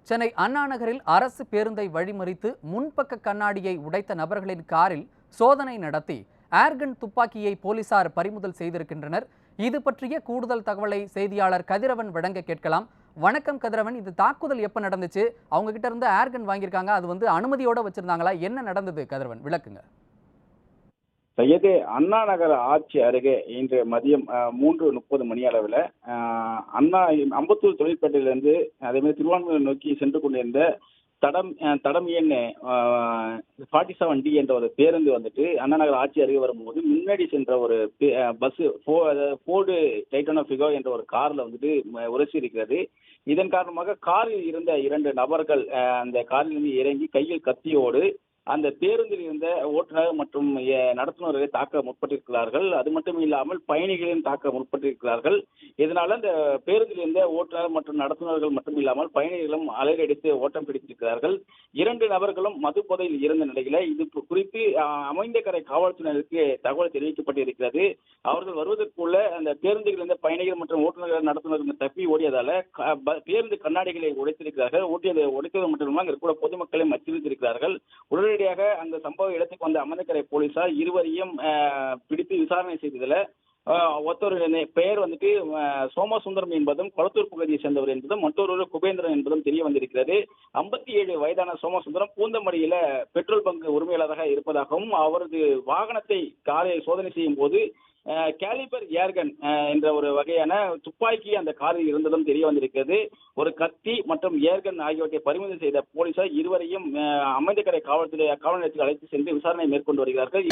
சென்னை அண்ணா நகரில் அரசு பேருந்தை வழிமறித்து முன்பக்க கண்ணாடியை உடைத்த நபர்களின் காரில் சோதனை நடத்தி ஏர்கன் துப்பாக்கியை போலீசார் பறிமுதல் செய்திருக்கின்றனர். இது பற்றிய கூடுதல் தகவலை செய்தியாளர் கதிரவன் வழங்க கேட்கலாம். வணக்கம் கதிரவன், இது தாக்குதல் எப்ப நடந்துச்சு? அவங்க கிட்ட இருந்து ஏர்கன் வாங்கியிருக்காங்க, அது அனுமதியோட வச்சிருந்தாங்களா? என்ன நடந்தது கதிரவன், விளக்குங்க. சையது, அண்ணா நகர் ஆட்சி அருகே இன்று மதியம் 3:30 மணி அளவில் அண்ணா அம்பத்தூர் தொழிற்பேட்டையிலிருந்து அதேமாதிரி திருவான்மையூர் நோக்கி சென்று கொண்டிருந்த தடம் எண் 47D என்ற ஒரு பேருந்து வந்துட்டு அண்ணா நகர் ஆட்சி அருகே வரும்போது முன்னாடி சென்ற ஒரு பஸ் ஃபோர்டு டைட்டானோ ஃபிகோ என்ற ஒரு காரில் வந்துட்டு உரசி இருக்கிறது. இதன் காரணமாக காரில் இருந்த 2 நபர்கள் அந்த காரிலிருந்து இறங்கி கையில் கத்தியோடு அந்த பேருந்தில் இருந்த ஓட்டுநர் மற்றும் நடத்துனர்களை தாக்க முற்பட்டிருக்கிறார்கள். அது மட்டும் இல்லாமல் பயணிகளையும் தாக்க முற்பட்டிருக்கிறார்கள். இதனால அந்த பேருந்தில் இருந்த ஓட்டுநர் மற்றும் நடத்துனர்கள் மட்டும் இல்லாமல் பயணிகளும் அலையடித்து ஓட்டம் பிடித்திருக்கிறார்கள். 2 நபர்களும் மது போதையில் இருந்த நிலையில இது குறித்து அமைந்தகரை காவல்துறையினருக்கு தகவல் தெரிவிக்கப்பட்டிருக்கிறது. அவர்கள் வருவதற்குள்ள அந்த பேருந்தில் இருந்த பயணிகள் மற்றும் ஓட்டுநர்கள் நடத்துனர்கள் தப்பி ஓடியதால பேருந்து கண்ணாடிகளை உடைத்திருக்கிறார்கள். உடைத்தது மட்டுமில்லாமல் அங்கு கூட பொதுமக்களை அச்சுறுத்தியிருக்கிறார்கள். உடனடியாக அந்த சம்பவ இடத்துக்கு வந்த அமைந்தகரை போலீசார் இருவரையும் பிடித்து விசாரணை செய்ததில் ஒருத்தர் பெயர் வந்துட்டு சோமசுந்தரம் என்பதும் கொளத்தூர் பகுதியை சேர்ந்தவர் என்பதும் மற்றொரு குபேந்திரன் என்பதும் தெரிய வந்திருக்கிறது. 57 வயதான சோமசுந்தரம் பூந்தமடியில பெட்ரோல் பங்க் உரிமையாளராக இருப்பதாகவும் அவரது வாகனத்தை காரை சோதனை செய்யும் போது கேலிபர் ஏர்கன் என்ற ஒரு வகையான துப்பாக்கி அந்த காரில் இருந்ததும் தெரிய வந்திருக்கிறது. ஒரு கத்தி மற்றும் ஏர்கன் ஆகியவற்றை பறிமுதல் செய்த போலீசார் இருவரையும் அமைந்தகரை காவல் நிலையத்தில் அழைத்து சென்று விசாரணை மேற்கொண்டு வருகிறார்கள்.